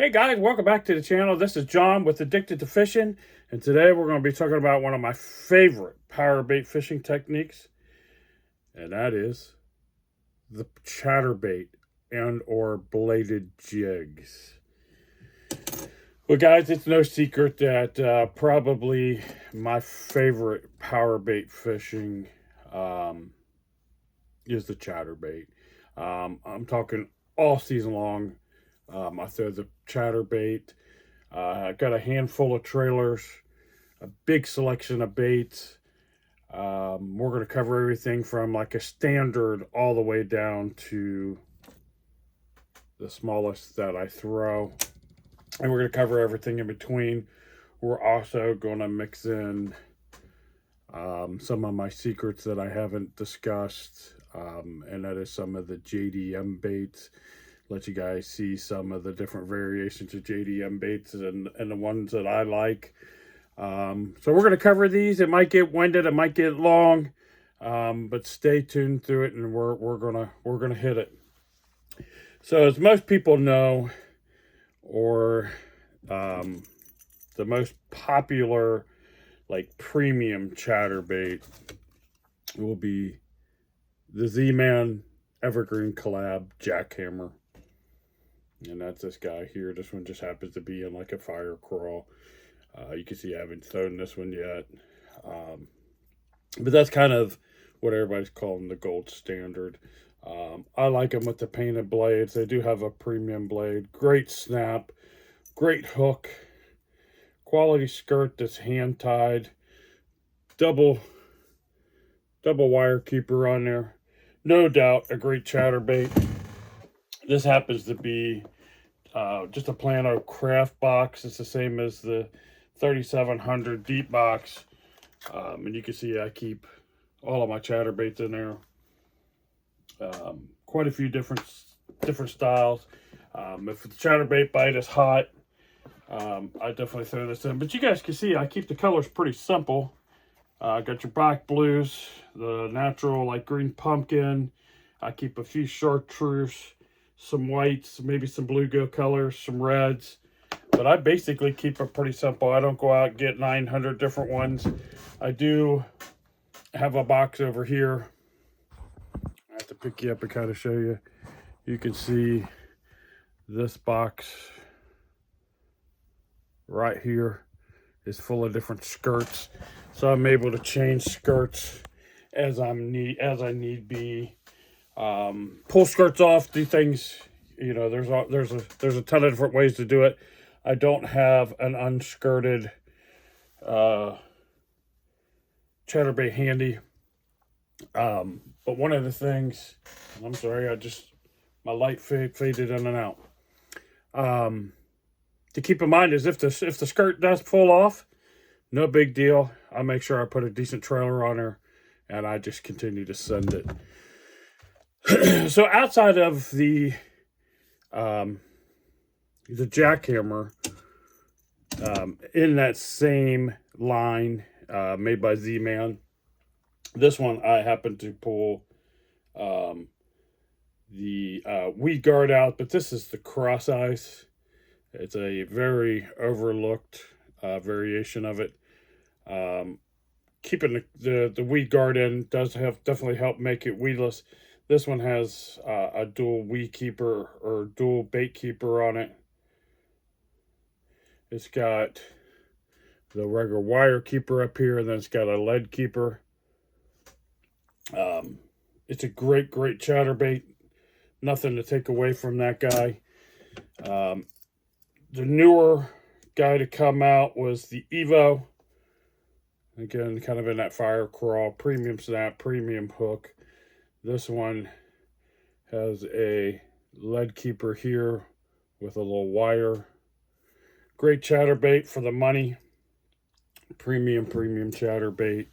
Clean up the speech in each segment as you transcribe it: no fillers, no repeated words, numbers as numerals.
Hey guys, welcome back to the channel. This is John with Addicted to Fishing, and today we're going to be talking about one of my favorite power bait fishing techniques, and that is the chatterbait and or bladed jigs. Well guys, it's no secret that probably my favorite power bait fishing is the chatterbait. I'm talking all season long. I throw the chatterbait. I got a handful of trailers, a big selection of baits. We're going to cover everything from like a standard all the way down to the smallest that I throw. And we're going to cover everything in between. We're also going to mix in some of my secrets that I haven't discussed, and that is some of the JDM baits. Let you guys see some of the different variations of JDM baits and the ones that I like. So we're going to cover these. It might get winded, it might get long, but stay tuned through it, and we're gonna hit it. So as most people know, or the most popular like premium chatterbait will be the Z-Man Evergreen Collab Jackhammer. And that's this guy here. This one just happens to be in like a fire crawl. You can see I haven't thrown this one yet. But that's kind of what everybody's calling the gold standard. I like them with the painted blades. They do have a premium blade. Great snap. Great hook. Quality skirt that's hand tied. Double wire keeper on there. No doubt a great chatterbait. This happens to be just a Plano craft box. It's the same as the 3700 deep box. And you can see I keep all of my chatterbaits in there. Quite a few different styles. If the chatterbait bite is hot, I definitely throw this in. But you guys can see I keep the colors pretty simple. Got your black blues, the natural like green pumpkin. I keep a few chartreuse, some whites, maybe some bluegill colors, some reds. But I basically keep it pretty simple. I don't go out and get 900 different ones. I do have a box over here. I have to pick you up and kind of show you. You can see this box right here is full of different skirts. So I'm able to change skirts as I need be. Pull skirts off, do things, you know, there's a ton of different ways to do it. I don't have an unskirted chatterbait handy. But one of the things, I'm sorry, my light faded in and out. To keep in mind is if the skirt does pull off, no big deal. I'll make sure I put a decent trailer on her, and I just continue to send it. So outside of the jackhammer, in that same line, made by Z-Man, this one I happen to pull the weed guard out, but this is the cross ice. It's a very overlooked variation of it. Keeping the weed guard in does definitely help make it weedless. This one has a dual weed keeper or dual bait keeper on it. It's got the regular wire keeper up here, and then it's got a lead keeper. It's a great chatterbait. Nothing to take away from that guy. The newer guy to come out was the Evo. Again, kind of in that fire crawl, premium snap, premium hook. This one has a lead keeper here with a little wire. Great chatterbait for the money. Premium chatterbait.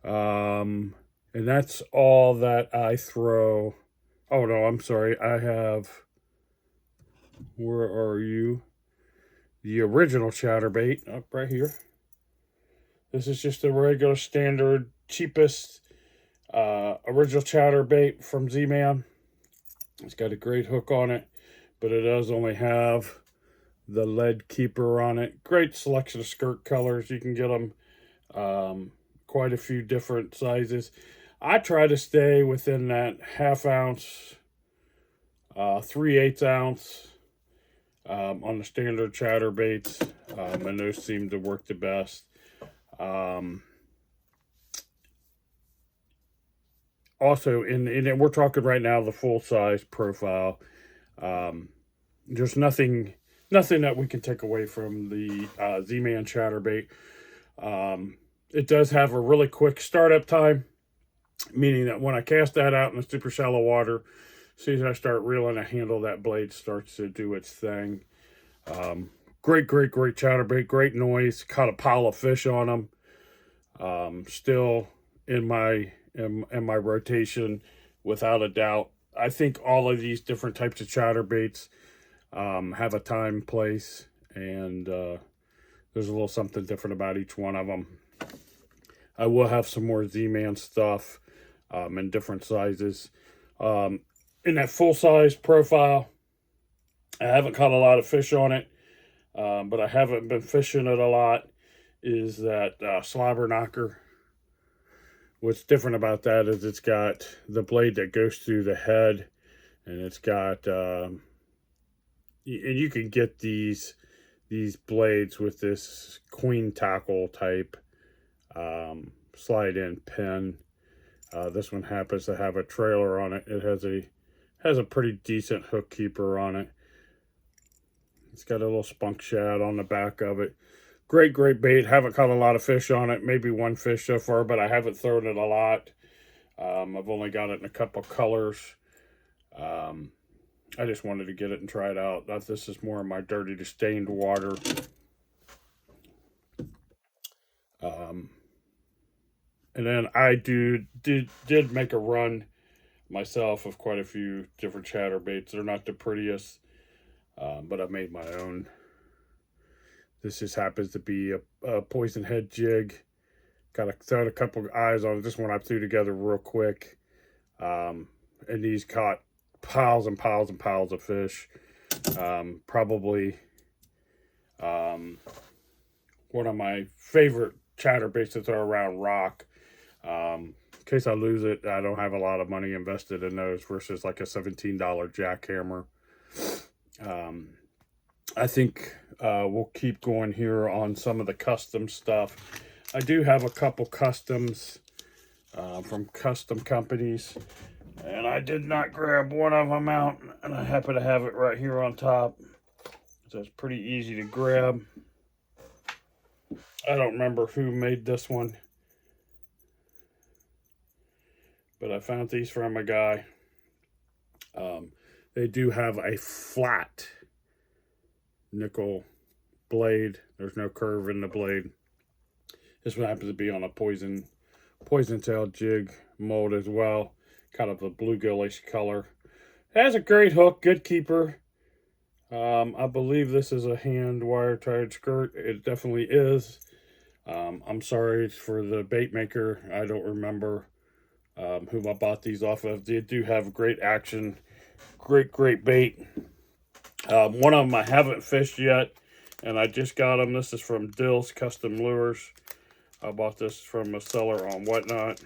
And that's all that I throw. Oh no, I'm sorry. I have, where are you? The original chatterbait up right here. This is just a regular standard cheapest original chatterbait from Z-Man. It's got a great hook on it, but it does only have the lead keeper on it. Great selection of skirt colors. You can get them quite a few different sizes. I try to stay within that 1/2 ounce, 3/8 ounce on the standard chatterbaits, and those seem to work the best. Also, in we're talking right now the full size profile. There's nothing that we can take away from the Z-Man chatterbait. It does have a really quick startup time, meaning that when I cast that out in the super shallow water, as soon as I start reeling the handle, that blade starts to do its thing. Great chatterbait, great noise. Caught a pile of fish on them. Still in my rotation, without a doubt. I think all of these different types of chatterbaits have a time, place, and there's a little something different about each one of them. I will have some more Z-Man stuff in different sizes. In that full-size profile, I haven't caught a lot of fish on it, but I haven't been fishing it a lot, is that slobber knocker. What's different about that is it's got the blade that goes through the head, and it's got, and you can get these blades with this queen tackle type slide in pin. This one happens to have a trailer on it. It has a pretty decent hook keeper on it. It's got a little spunk shad on the back of it. Great bait. Haven't caught a lot of fish on it. Maybe one fish so far, but I haven't thrown it a lot. I've only got it in a couple colors. I just wanted to get it and try it out. This is more of my dirty to stained water. And then I did make a run myself of quite a few different chatterbaits. They're not the prettiest, but I made my own. This just happens to be a poison head jig. Got to throw a couple of eyes on it. This one I threw together real quick. And these caught piles and piles and piles of fish. Probably one of my favorite chatterbaits to throw around rock. In case I lose it, I don't have a lot of money invested in those versus like a $17 jackhammer. I think we'll keep going here on some of the custom stuff. I do have a couple customs from custom companies, and I did not grab one of them out, and I happen to have it right here on top. So it's pretty easy to grab. I don't remember who made this one, but I found these from a guy. They do have a flat nickel blade. There's no curve in the blade. This one happens to be on a poison tail jig mold as well. Kind of a bluegill-ish color. It has a great hook, good keeper. I believe this is a hand wire tied skirt. It definitely is. I'm sorry for the bait maker. I don't remember who I bought these off of. They do have great action, great bait. One of them I haven't fished yet, and I just got them. This is from Dill's Custom Lures. I bought this from a seller on Whatnot.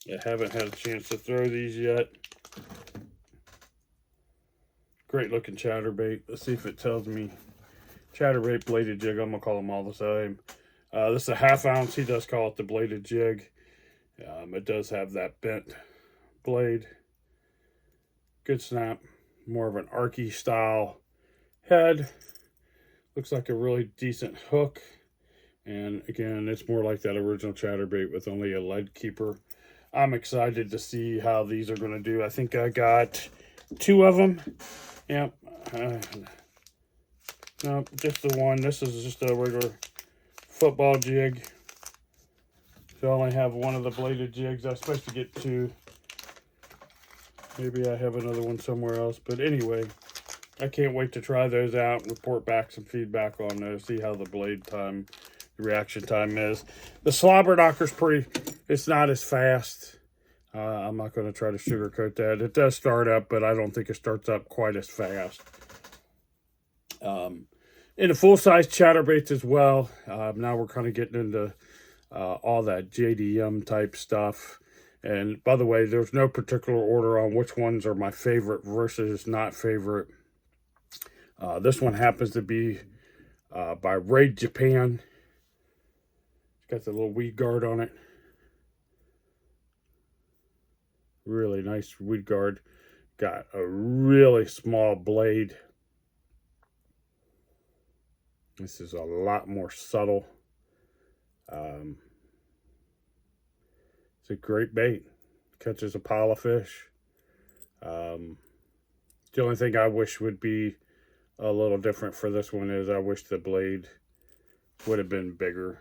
I haven't had a chance to throw these yet. Great looking chatterbait. Let's see if it tells me. Chatterbait bladed jig. I'm going to call them all the same. This is a 1/2 ounce. He does call it the bladed jig. It does have that bent blade. Good snap. More of an archy style head. Looks like a really decent hook. And again, it's more like that original chatterbait with only a lead keeper. I'm excited to see how these are going to do. I think I got 2 of them. Yep. No, just the one. This is just a regular football jig. So I only have one of the bladed jigs. I was supposed to get 2. Maybe I have another one somewhere else. But anyway, I can't wait to try those out and report back some feedback on those. See how the blade time, the reaction time is. The slobber knocker's pretty, it's not as fast. I'm not going to try to sugarcoat that. It does start up, but I don't think it starts up quite as fast. In the full-size chatterbaits as well. Now we're kind of getting into all that JDM type stuff. And by the way, there's no particular order on which ones are my favorite versus not favorite. This one happens to be by Raid Japan. It's got the little weed guard on it. Really nice weed guard. Got a really small blade. This is a lot more subtle. It's a great bait. Catches a pile of fish. The only thing I wish would be a little different for this one is I wish the blade would have been bigger.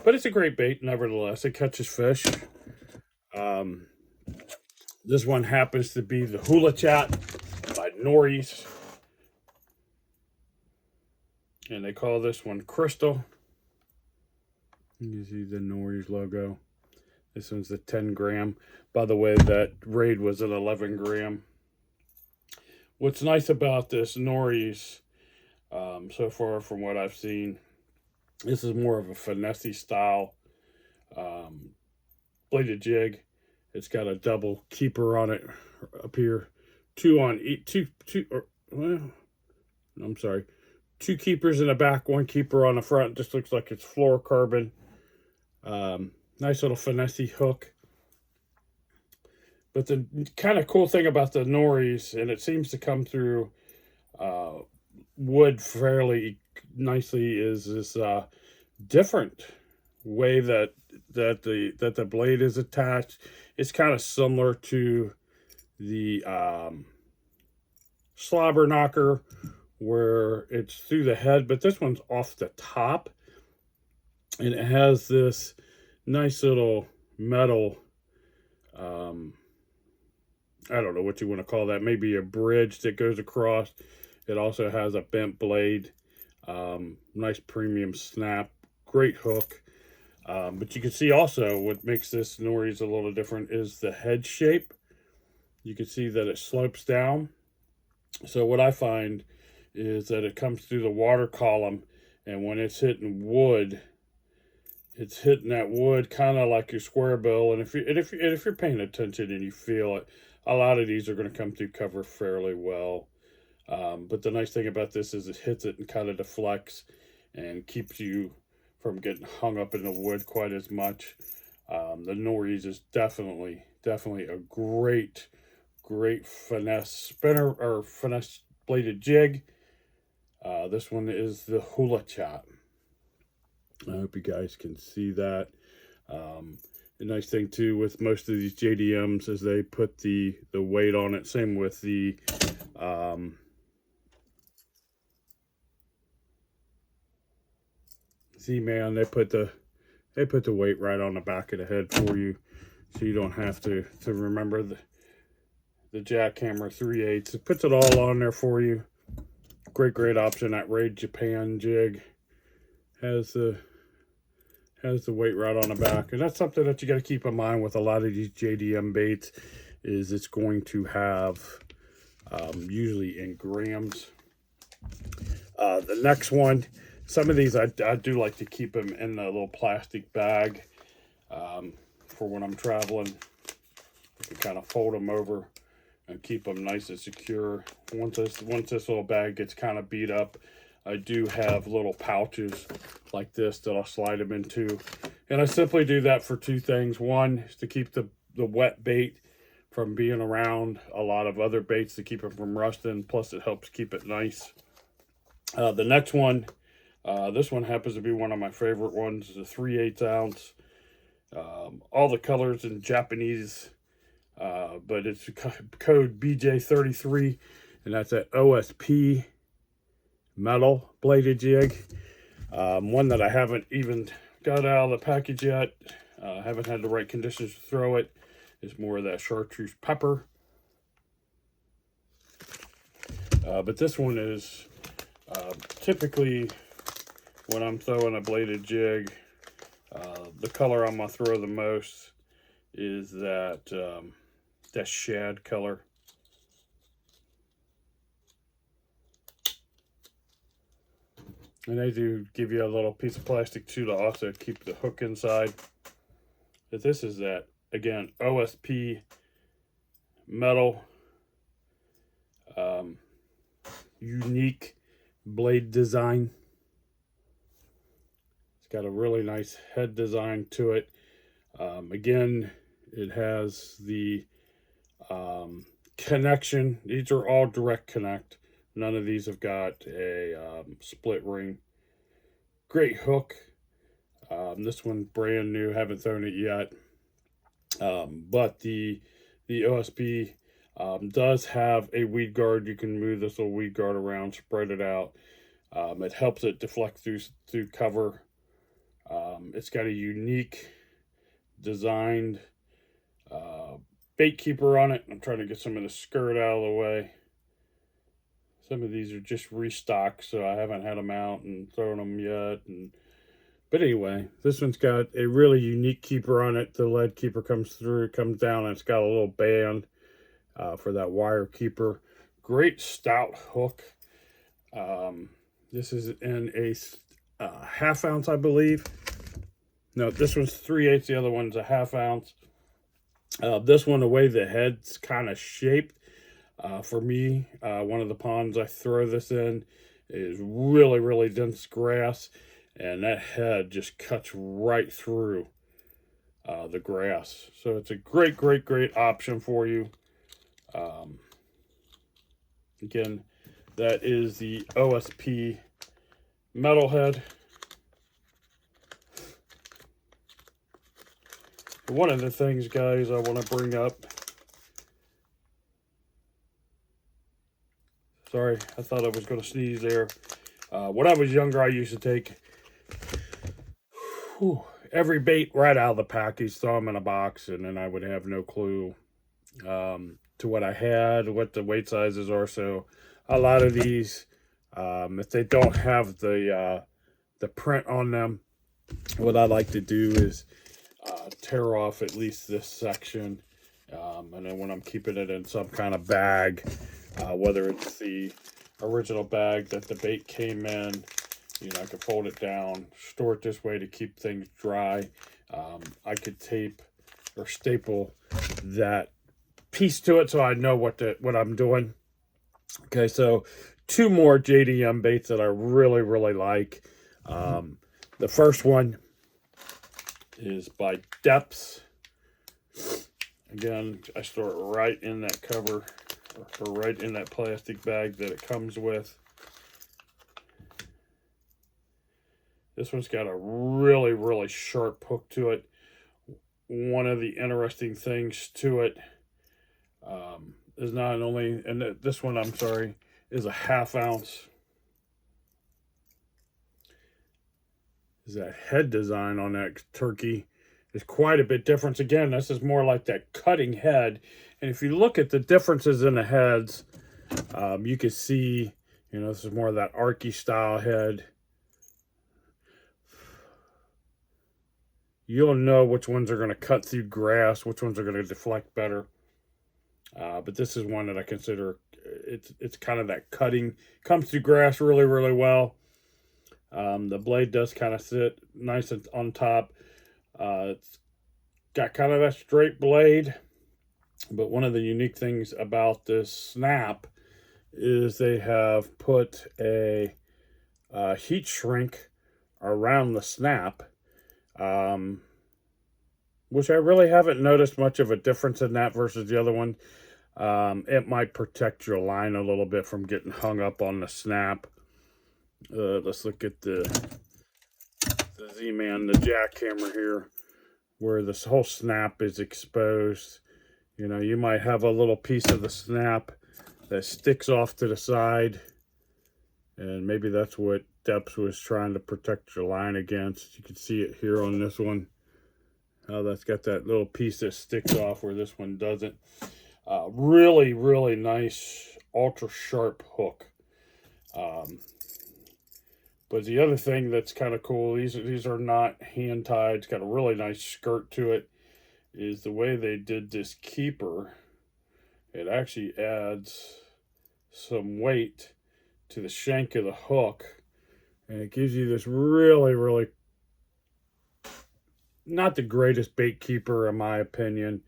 But it's a great bait nevertheless. It catches fish. This one happens to be the Hula Chat by Norries. And they call this one Crystal. You see the Norries logo. This one's the 10 gram. By the way, that Raid was an 11 gram. What's nice about this Norries, so far from what I've seen, this is more of a finesse style bladed jig. It's got a double keeper on it up here. Two keepers in the back, one keeper on the front. Just looks like it's fluorocarbon. Nice little finesse hook. But the kind of cool thing about the Norries, and it seems to come through wood fairly nicely, is this different way that the blade is attached. It's kind of similar to the slobber knocker, where it's through the head, but this one's off the top, and it has this nice little metal, I don't know what you want to call that, maybe a bridge that goes across. It also has a bent blade, nice premium snap, great hook. But you can see also what makes this Norries a little different is the head shape. You can see that it slopes down. So what I find is that it comes through the water column, and when it's hitting wood, it's hitting that wood kind of like your square bill. And if you're paying attention and you feel it, a lot of these are going to come through cover fairly well. But the nice thing about this is it hits it and kind of deflects and keeps you from getting hung up in the wood quite as much. The Norries is definitely a great finesse spinner or finesse bladed jig. This one is the Hula Chat. I hope you guys can see that. The nice thing too with most of these JDMs is they put the weight on it. Same with the Z-Man. They put the weight right on the back of the head for you, so you don't have to remember the jackhammer 3/8. It puts it all on there for you. Great option. That Raid Japan jig has the weight right on the back, and that's something that you got to keep in mind with a lot of these JDM baits, is it's going to have usually in grams. The next one, some of these I do like to keep them in a little plastic bag for when I'm traveling. I can kind of fold them over and keep them nice and secure. Once this little bag gets kind of beat up, I do have little pouches like this that I'll slide them into. And I simply do that for two things. One is to keep the wet bait from being around a lot of other baits, to keep it from rusting. Plus it helps keep it nice. The next one, this one happens to be one of my favorite ones. It's a 3/8 ounce. All the colors in Japanese, but it's code BJ33, and that's at OSP metal bladed jig. One that I haven't even got out of the package yet. Haven't had the right conditions to throw it. It's more of that chartreuse pepper. But this one is typically when I'm throwing a bladed jig, the color I'm going to throw the most is that that shad color. And they do give you a little piece of plastic too to also keep the hook inside. But this is that, again, OSP metal, um, unique blade design. It's got a really nice head design to it. Again, it has the connection. These are all direct connect. None of these have got a split ring. Great hook. This one brand new. Haven't thrown it yet. But the OSP does have a weed guard. You can move this little weed guard around, spread it out. It helps it deflect through cover. It's got a unique designed bait keeper on it. I'm trying to get some of the skirt out of the way. Some of these are just restocked, so I haven't had them out and thrown them yet. But anyway, this one's got a really unique keeper on it. The lead keeper comes through, comes down, and it's got a little band for that wire keeper. Great stout hook. This is in a half ounce, I believe. No, this one's 3/8. The other one's a half ounce. This one, the way the head's kind of shaped, for me, one of the ponds I throw this in is really, really dense grass, and that head just cuts right through the grass. So it's a great, great, great option for you. Again, that is the OSP metalhead. One of the things, guys, I want to bring up. Sorry, I thought I was going to sneeze there. When I was younger, I used to take every bait right out of the package, throw them in a box, and then I would have no clue to what I had, what the weight sizes are. So a lot of these, if they don't have the print on them, what I like to do is tear off at least this section, and then when I'm keeping it in some kind of bag, whether it's the original bag that the bait came in, you know, I can fold it down, store it this way to keep things dry. I could tape or staple that piece to it so I know what I'm doing. Okay, so two more JDM baits that I really, really like. The first one is by Depths. Again, I store it right in that cover, or right in that plastic bag that it comes with. This one's got a really, really sharp hook to it. One of the interesting things to it is not only, and this one, I'm sorry, is a half ounce. Is that head design on that turkey is quite a bit different. Again, this is more like that cutting head. And if you look at the differences in the heads, you can see, you know, this is more of that archy style head. You'll know which ones are going to cut through grass, which ones are going to deflect better. But this is one that I consider, it's kind of that cutting, comes through grass really, really well. The blade does kind of sit nice on top. It's got kind of a straight blade, but one of the unique things about this snap is they have put a heat shrink around the snap, which I really haven't noticed much of a difference in that versus the other one. It might protect your line a little bit from getting hung up on the snap. Let's look at the Z-Man, the jackhammer here, where this whole snap is exposed. You know, you might have a little piece of the snap that sticks off to the side, and maybe that's what Depths was trying to protect your line against. You can see it here on this one, how that's got that little piece that sticks off where this one doesn't. Really, really nice, ultra sharp hook. But the other thing that's kind of cool, these are not hand tied. It's got a really nice skirt to it. is the way they did this keeper. It actually adds some weight to the shank of the hook, and it gives you this really, really not the greatest bait keeper in my opinion.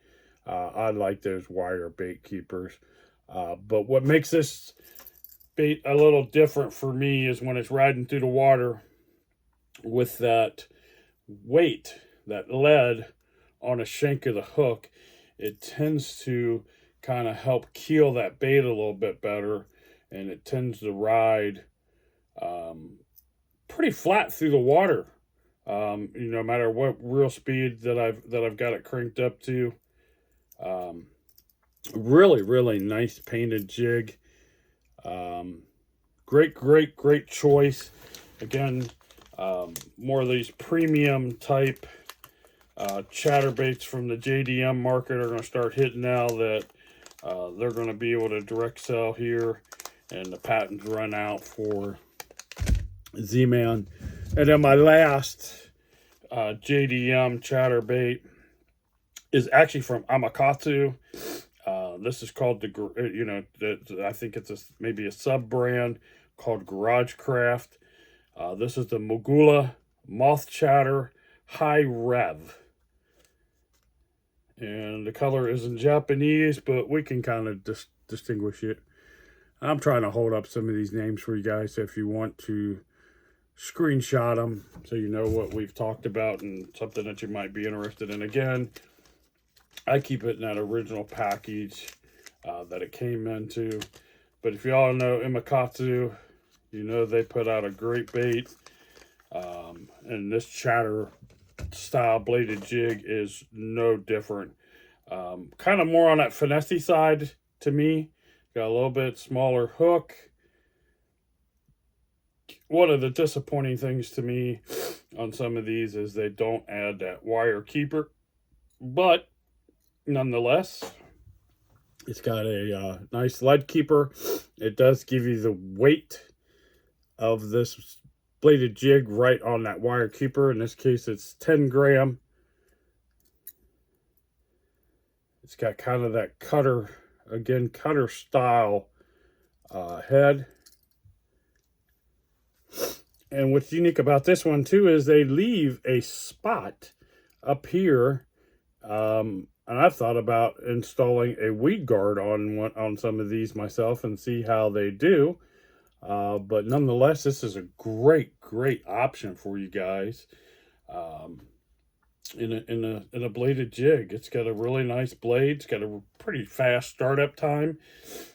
I like those wire bait keepers. But what makes this bait a little different for me is when it's riding through the water with that weight, that lead on a shank of the hook, it tends to kind of help keel that bait a little bit better, and it tends to ride pretty flat through the water. No matter what reel speed that I've got it cranked up to. Really, really nice painted jig. Great choice. Again, more of these premium type chatterbaits from the JDM market are going to start hitting now that they're going to be able to direct sell here, and the patents run out for Z-Man. And then my last JDM chatterbait is actually from Amakatsu. This is called I think it's maybe a sub brand called Garage Craft. This is the Mogula Moth Chatter High Rev. And the color is in Japanese, but we can kind of distinguish it. I'm trying to hold up some of these names for you guys, so if you want to screenshot them so you know what we've talked about and something that you might be interested in. Again, I keep it in that original package that it came into. But if y'all know Imakatsu, you know they put out a great bait. And this chatter style bladed jig is no different. Kind of more on that finesse side to me. Got a little bit smaller hook. One of the disappointing things to me on some of these is they don't add that wire keeper. But nonetheless, it's got a nice lead keeper. It does give you the weight of this bladed jig right on that wire keeper. In this case, it's 10 gram. It's got kind of that cutter style head. And what's unique about this one too is they leave a spot up here. And I've thought about installing a weed guard on some of these myself and see how they do. But nonetheless, this is a great option for you guys. In a bladed jig. It's got a really nice blade. It's got a pretty fast startup time.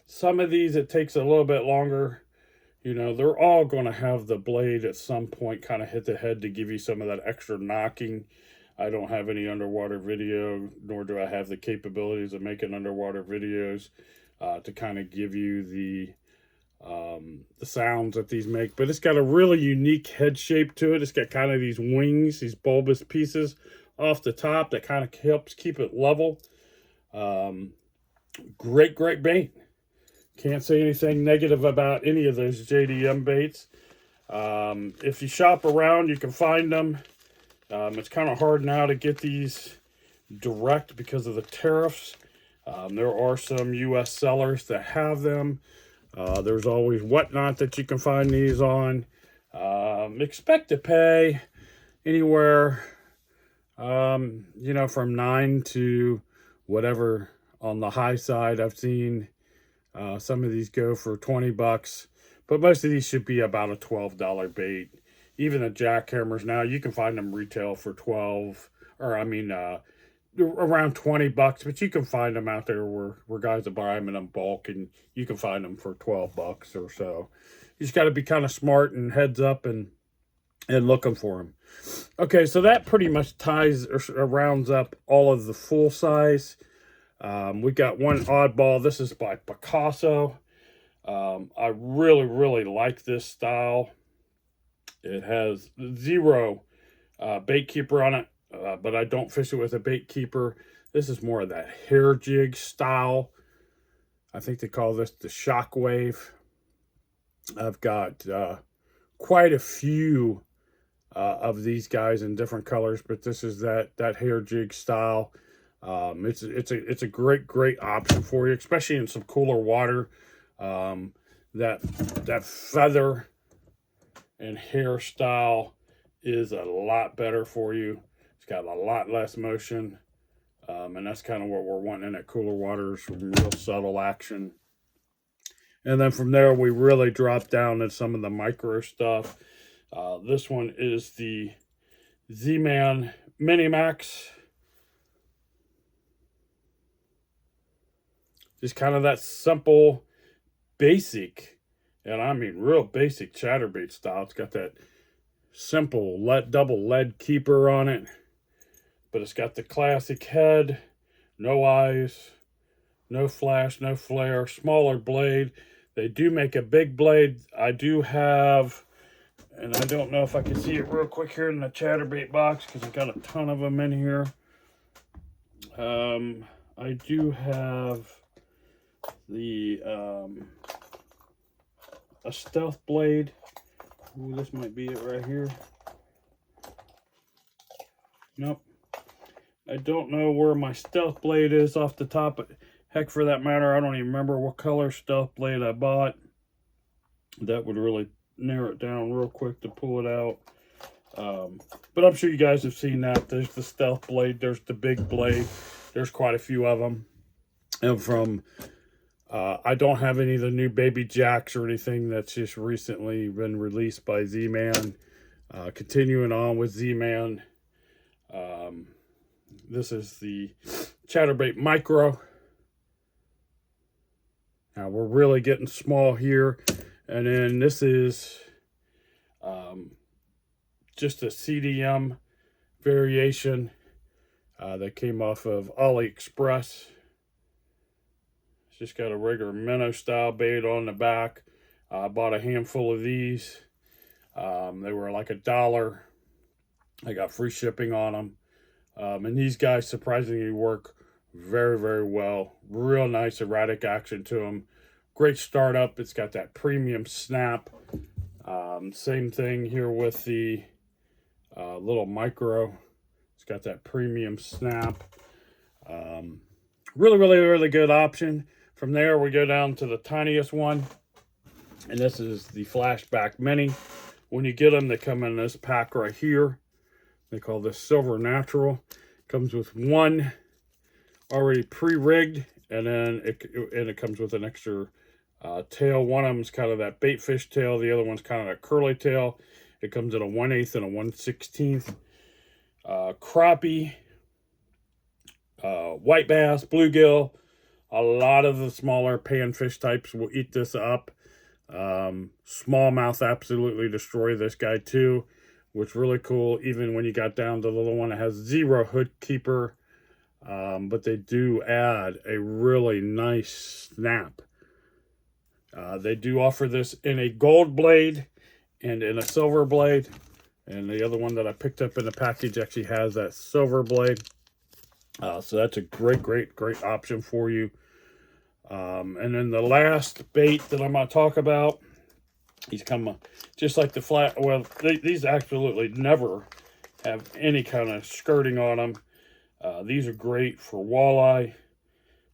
Some of these it takes a little bit longer. You know, they're all going to have the blade at some point kind of hit the head to give you some of that extra knocking. I don't have any underwater video, nor do I have the capabilities of making underwater videos to kind of give you the sounds that these make. But it's got a really unique head shape to it. It's got kind of these wings, these bulbous pieces off the top that kind of helps keep it level. Great bait. Can't say anything negative about any of those JDM baits. If you shop around, you can find them. It's kind of hard now to get these direct because of the tariffs. There are some U.S. sellers that have them. There's always Whatnot that you can find these on. Expect to pay anywhere, from 9 to whatever on the high side. I've seen some of these go for $20, but most of these should be about a $12 bait. Even the jackhammers now, you can find them retail for around $20, but you can find them out there where guys will buy them in bulk, and you can find them for $12 or so. You just got to be kind of smart and heads up and looking for them. Okay, so that pretty much ties or rounds up all of the full size. We got one oddball. This is by Picasso. I really like this style. It has 0 bait keeper on it, but I don't fish it with a bait keeper. This is more of that hair jig style. I think they call this the Shockwave. I've got quite a few of these guys in different colors, but this is that hair jig style. It's a great option for you, especially in some cooler water. That feather and hairstyle is a lot better for you. It's got a lot less motion, and that's kind of what we're wanting in that cooler water, some real subtle action. And then from there, we really drop down to some of the micro stuff. This one is the Z-Man Mini Max. Just kind of that simple, basic, and I mean real basic chatterbait style. It's got that simple double lead keeper on it, but it's got the classic head, no eyes, no flash, no flare, smaller blade. They do make a big blade. I do have, and I don't know if I can see it real quick here in the chatterbait box because I've got a ton of them in here. I do have the a stealth blade. Ooh, this might be it right here. Nope. I don't know where my stealth blade is off the top, but heck, for that matter, I don't even remember what color stealth blade I bought. That would really narrow it down real quick to pull it out. But I'm sure you guys have seen that. There's the stealth blade. There's the big blade. There's quite a few of them. And from, I don't have any of the new baby jacks or anything that's just recently been released by Z-Man. Continuing on with Z-Man. This is the Chatterbait Micro. Now we're really getting small here. And then this is just a CDM variation that came off of AliExpress. It's just got a regular minnow style bait on the back. I bought a handful of these. They were like $1. I got free shipping on them. And these guys surprisingly work very, very well. Real nice erratic action to them. Great startup. It's got that premium snap. Same thing here with the little micro. It's got that premium snap. Really good option. From there, we go down to the tiniest one. And this is the Flashback Mini. When you get them, they come in this pack right here. They call this Silver Natural. Comes with one already pre-rigged, and then it comes with an extra tail. One of them is kind of that bait fish tail. The other one's kind of that curly tail. It comes in a 1/8 and a 1/16. Crappie, white bass, bluegill. A lot of the smaller panfish types will eat this up. Smallmouth absolutely destroy this guy too. Which is really cool, even when you got down to the little one that has 0 hood keeper. But they do add a really nice snap. They do offer this in a gold blade and in a silver blade. And the other one that I picked up in the package actually has that silver blade. So that's a great option for you. And then the last bait that I'm going to talk about, these come just like the flat. Well, these absolutely never have any kind of skirting on them. These are great for walleye,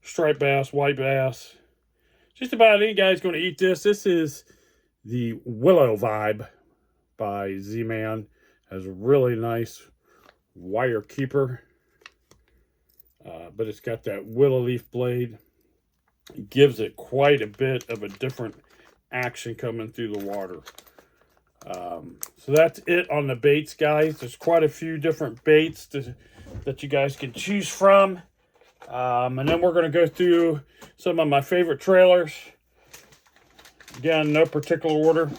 striped bass, white bass. Just about any guy's going to eat this. This is the Willow Vibe by Z-Man. Has a really nice wire keeper. But it's got that willow leaf blade. It gives it quite a bit of a different action coming through the water. So that's it on the baits, guys. There's quite a few different baits that you guys can choose from. And then we're going to go through some of my favorite trailers. Again, no particular order.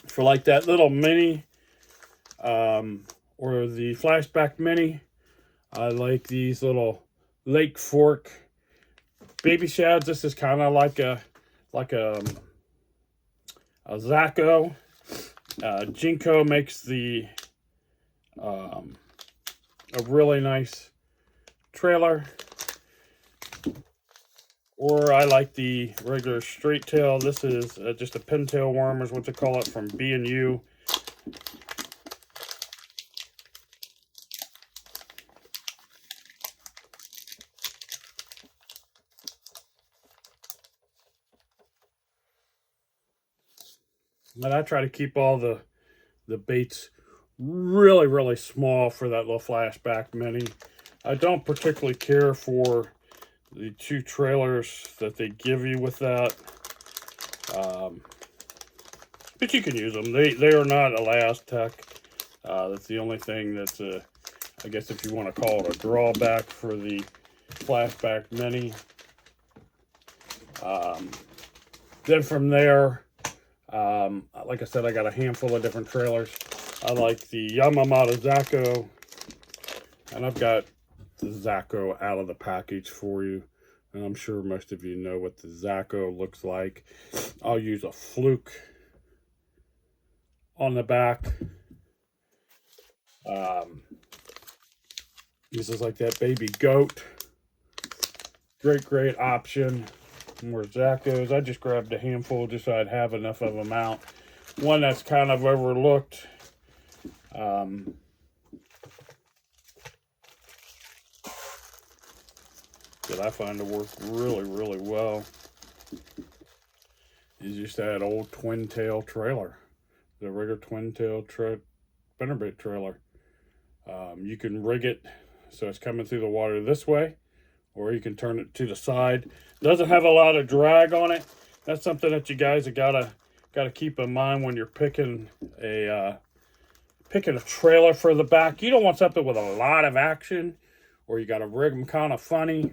For like that little mini, or the Flashback Mini, I like these little Lake Fork baby shads. This is kind of like a Zaco. Jinko makes a really nice trailer. Or I like the regular straight tail. This is just a pintail worm is what they call it, from B&U. And I try to keep all the baits really, really small for that little flashback mini. I don't particularly care for the 2 trailers that they give you with that. But you can use them. They are not Elastec. That's the only thing that's I guess if you want to call it a drawback for the flashback mini. Then from there, like I said, I got a handful of different trailers. I like the Yamamoto Zaco, and I've got the Zaco out of the package for you. And I'm sure most of you know what the Zaco looks like. I'll use a fluke on the back. This is like that baby goat. Great option. More Zacos. I just grabbed a handful just so I'd have enough of them out. One that's kind of overlooked. That I find to work really well is just that old twin tail trailer, the regular twin tail spinnerbait trailer. You can rig it so it's coming through the water this way, or you can turn it to the side. Doesn't have a lot of drag on it. That's something that you guys have gotta keep in mind when you're picking a trailer for the back. You don't want something with a lot of action, or you gotta rig them kind of funny.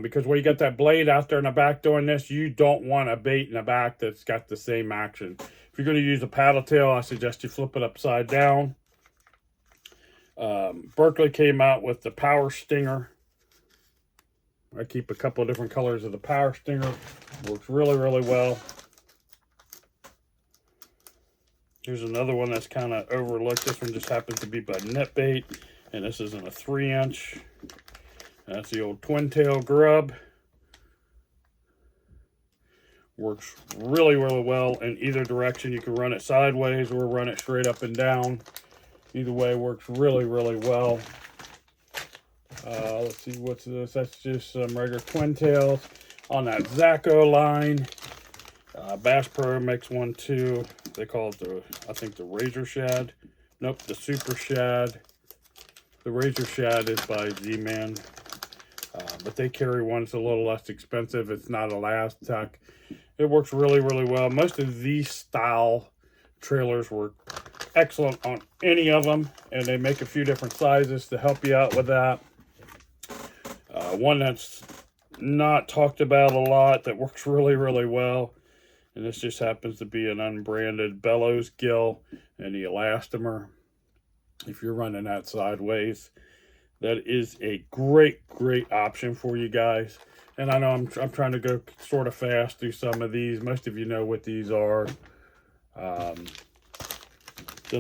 Because when you got that blade out there in the back doing this, you don't want a bait in the back that's got the same action. If you're going to use a paddle tail, I suggest you flip it upside down. Berkley came out with the Power Stinger. I keep a couple of different colors of the Power Stinger. Works really well. Here's another one that's kind of overlooked. This one just happens to be by net bait, and this is in a 3-inch. That's the old twin tail grub. Works really well in either direction. You can run it sideways or run it straight up and down. Either way works really well. Let's see, what's this? That's just some regular twin tails on that Zaco line. Bass Pro makes one too. They call it I think the Razor Shad. Nope, the Super Shad. The Razor Shad is by Z-Man. But they carry one that's a little less expensive. It's not Elastec. It works really well. Most of these style trailers work excellent on any of them, and they make a few different sizes to help you out with that. One that's not talked about a lot that works really well, and this just happens to be an unbranded bellows gill and the elastomer. If you're running that sideways, that is a great option for you guys. And I know I'm trying to go sort of fast through some of these. Most of you know what these are. Then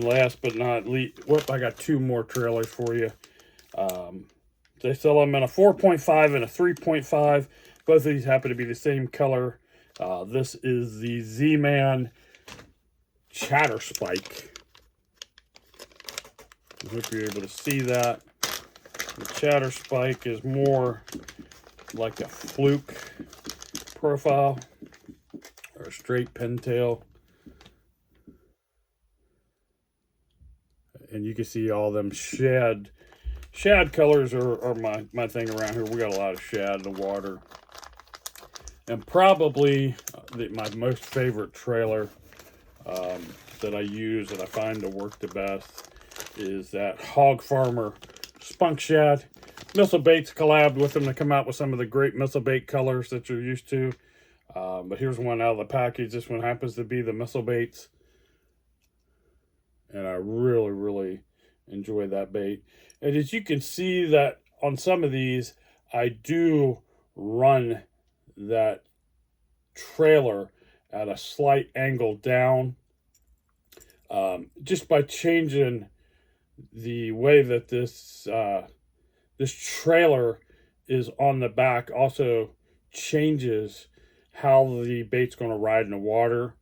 last but not least, I got 2 more trailers for you. They sell them in a 4.5 and a 3.5. Both of these happen to be the same color. This is the Z-Man Chatter Spike. I hope you're able to see that. The Chatter Spike is more like a fluke profile or a straight pintail. And you can see all them shad colors are my thing around here. We got a lot of shad in the water. And probably my most favorite trailer that I use that I find to work the best is that Hog Farmer Spunk Shad. Missile Baits collabed with them to come out with some of the great missile bait colors that you're used to. But here's one out of the package. This one happens to be the Missile Baits. And I really enjoy that bait. And as you can see that on some of these, I do run that trailer at a slight angle down. Just by changing the way that this trailer is on the back also changes how the bait's going to ride in the water.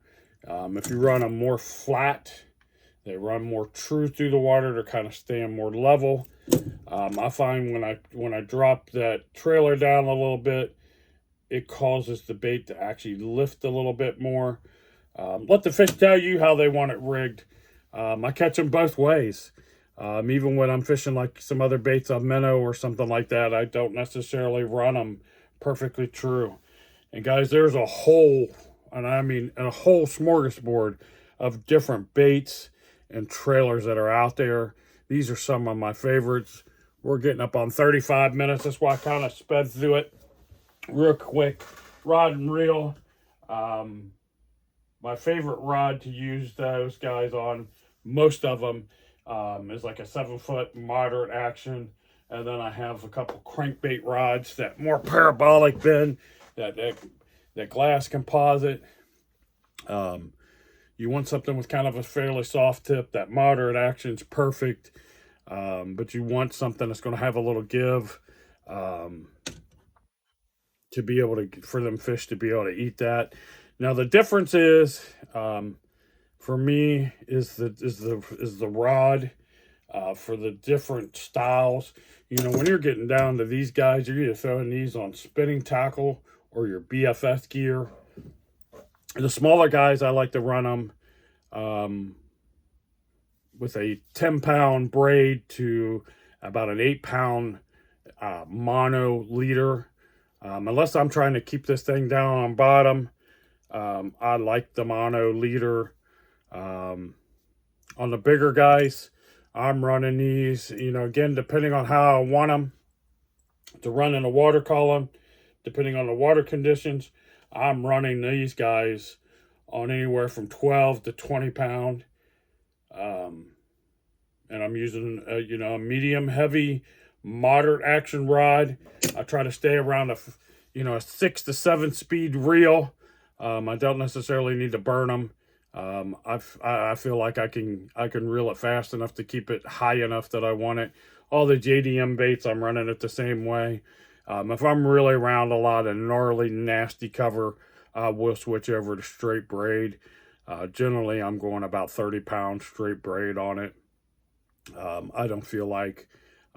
If you run them more flat, they run more true through the water. They're kind of staying more level. I find when I drop that trailer down a little bit, it causes the bait to actually lift a little bit more. Let the fish tell you how they want it rigged. I catch them both ways. Even when I'm fishing like some other baits on minnow or something like that, I don't necessarily run them perfectly true. And guys, there's a whole, and I mean a whole smorgasbord of different baits and trailers that are out there. These are some of my favorites. We're getting up on 35 minutes. That's why I kind of sped through it real quick. Rod and reel. My favorite rod to use those guys on, most of them, is like a 7-foot moderate action. And then I have a couple crankbait rods, that more parabolic bend, that glass composite. You want something with kind of a fairly soft tip. That moderate action is perfect. But you want something that's going to have a little give, to be able to, for them fish to be able to eat that. Now the difference is, for me, is the rod, for the different styles. You know, when you're getting down to these guys, you're either throwing these on spinning tackle or your BFS gear. The smaller guys, I like to run them with a 10-pound braid to about an 8-pound mono leader. Unless I'm trying to keep this thing down on bottom, I like the mono leader. On the bigger guys, I'm running these, you know, again, depending on how I want them to run in a water column, depending on the water conditions, I'm running these guys on anywhere from 12 to 20 pound. And I'm using a medium heavy moderate action rod. I try to stay around a 6 to 7 speed reel. I don't necessarily need to burn them. I feel like I can reel it fast enough to keep it high enough that I want it. All the JDM baits, I'm running it the same way. If I'm really around a lot of gnarly, nasty cover, we'll switch over to straight braid. Generally, I'm going about 30 pound straight braid on it. I don't feel like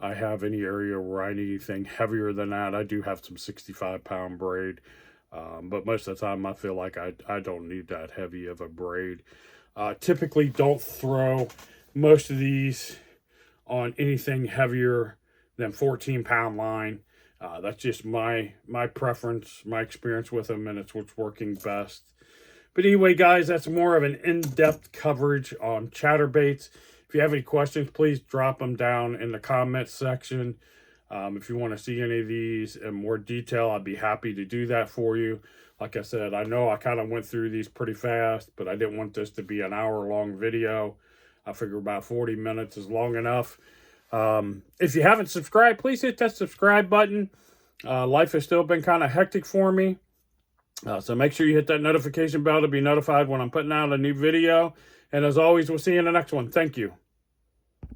I have any area where I need anything heavier than that. I do have some 65-pound braid. But most of the time, I feel like I don't need that heavy of a braid. Typically, don't throw most of these on anything heavier than 14-pound line. That's just my preference, my experience with them, and it's what's working best. But anyway, guys, that's more of an in-depth coverage on chatterbaits. If you have any questions, please drop them down in the comments section. If you want to see any of these in more detail, I'd be happy to do that for you. Like I said, I know I kind of went through these pretty fast, but I didn't want this to be an hour-long video. I figure about 40 minutes is long enough. If you haven't subscribed, please hit that subscribe button. Life has still been kind of hectic for me. So make sure you hit that notification bell to be notified when I'm putting out a new video. And as always, we'll see you in the next one. Thank you.